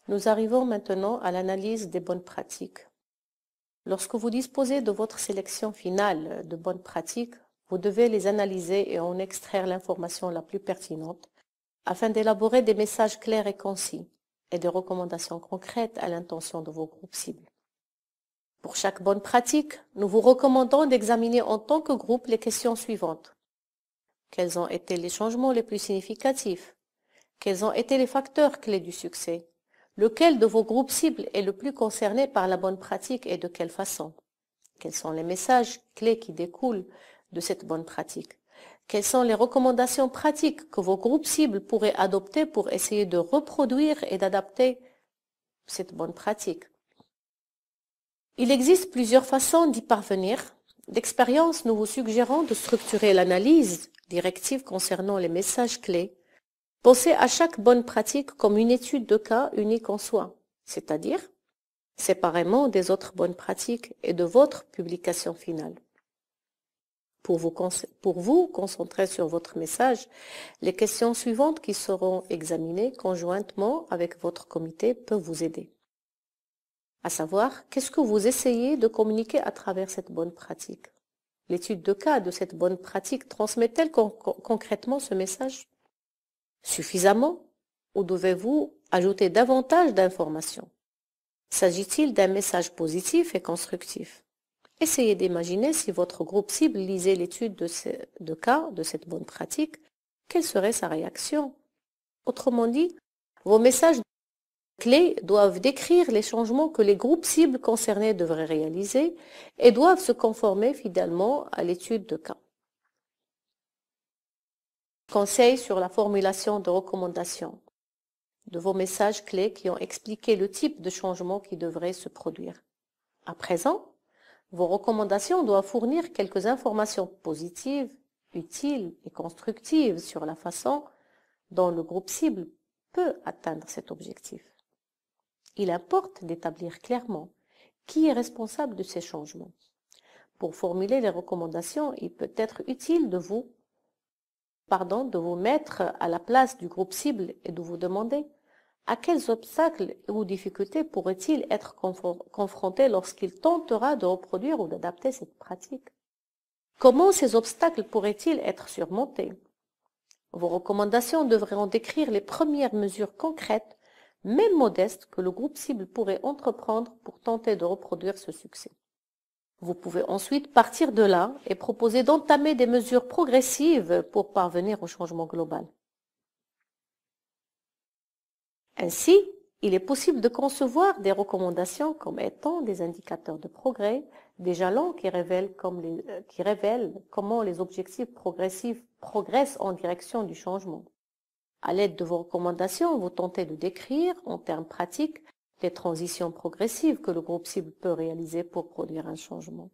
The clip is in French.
Nous arrivons maintenant à l'analyse des bonnes pratiques. Lorsque vous disposez de votre sélection finale de bonnes pratiques, vous devez les analyser et en extraire l'information la plus pertinente afin d'élaborer des messages clairs et concis et des recommandations concrètes à l'intention de vos groupes cibles. Pour chaque bonne pratique, nous vous recommandons d'examiner en tant que groupe les questions suivantes. Quels ont été les changements les plus significatifs? Quels ont été les facteurs clés du succès? Lequel de vos groupes cibles est le plus concerné par la bonne pratique et de quelle façon? Quels sont les messages clés qui découlent de cette bonne pratique? Quelles sont les recommandations pratiques que vos groupes cibles pourraient adopter pour essayer de reproduire et d'adapter cette bonne pratique? Il existe plusieurs façons d'y parvenir. D'expérience, nous vous suggérons de structurer l'analyse directive concernant les messages clés. Pensez à chaque bonne pratique comme une étude de cas unique en soi, c'est-à-dire séparément des autres bonnes pratiques et de votre publication finale. Pour vous concentrer sur votre message, les questions suivantes qui seront examinées conjointement avec votre comité peuvent vous aider. À savoir, qu'est-ce que vous essayez de communiquer à travers cette bonne pratique? L'étude de cas de cette bonne pratique transmet-elle concrètement ce message? Suffisamment? Ou devez-vous ajouter davantage d'informations? S'agit-il d'un message positif et constructif? Essayez d'imaginer si votre groupe cible lisait l'étude de cas de cette bonne pratique, quelle serait sa réaction? Autrement dit, vos messages clés doivent décrire les changements que les groupes cibles concernés devraient réaliser et doivent se conformer fidèlement à l'étude de cas. Conseils sur la formulation de recommandations de vos messages clés qui ont expliqué le type de changement qui devrait se produire. À présent, vos recommandations doivent fournir quelques informations positives, utiles et constructives sur la façon dont le groupe cible peut atteindre cet objectif. Il importe d'établir clairement qui est responsable de ces changements. Pour formuler les recommandations, il peut être utile de vous mettre à la place du groupe cible et de vous demander à quels obstacles ou difficultés pourrait-il être confronté lorsqu'il tentera de reproduire ou d'adapter cette pratique? Comment ces obstacles pourraient-ils être surmontés? Vos recommandations devraient en décrire les premières mesures concrètes, même modestes, que le groupe cible pourrait entreprendre pour tenter de reproduire ce succès. Vous pouvez ensuite partir de là et proposer d'entamer des mesures progressives pour parvenir au changement global. Ainsi, il est possible de concevoir des recommandations comme étant des indicateurs de progrès, des jalons qui révèlent comment les objectifs progressifs progressent en direction du changement. À l'aide de vos recommandations, vous tentez de décrire, en termes pratiques, les transitions progressives que le groupe cible peut réaliser pour produire un changement.